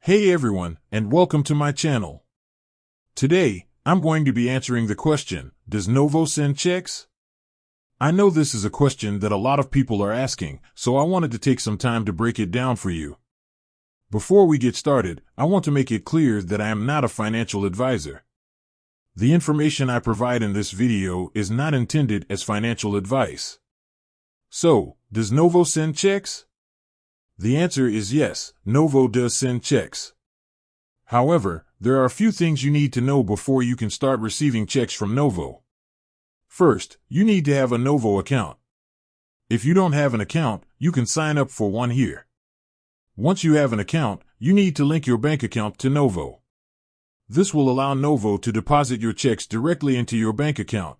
Hey everyone, and welcome to my channel. Today, I'm going to be answering the question, does Novo send checks? I know this is a question that a lot of people are asking, so I wanted to take some time to break it down for you. Before we get started, I want to make it clear that I am not a financial advisor. The information I provide in this video is not intended as financial advice. So, does Novo send checks? The answer is yes, Novo does send checks. However, there are a few things you need to know before you can start receiving checks from Novo. First, you need to have a Novo account. If you don't have an account, you can sign up for one here. Once you have an account, you need to link your bank account to Novo. This will allow Novo to deposit your checks directly into your bank account.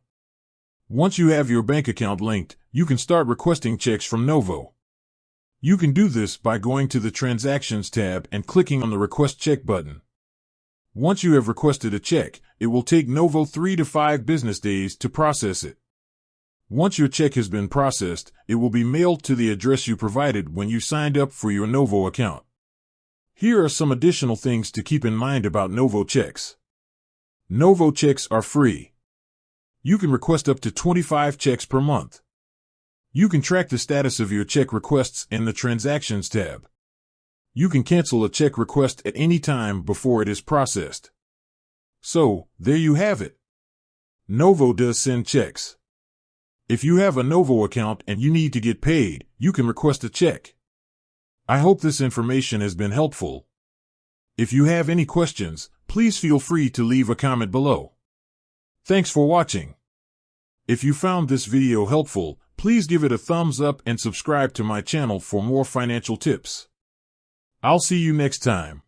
Once you have your bank account linked, you can start requesting checks from Novo. You can do this by going to the Transactions tab and clicking on the Request Check button. Once you have requested a check, it will take Novo 3 to 5 business days to process it. Once your check has been processed, it will be mailed to the address you provided when you signed up for your Novo account. Here are some additional things to keep in mind about Novo checks. Novo checks are free. You can request up to 25 checks per month. You can track the status of your check requests in the Transactions tab. You can cancel a check request at any time before it is processed. So, there you have it. Novo does send checks. If you have a Novo account and you need to get paid, you can request a check. I hope this information has been helpful. If you have any questions, please feel free to leave a comment below. Thanks for watching. If you found this video helpful, please give it a thumbs up and subscribe to my channel for more financial tips. I'll see you next time.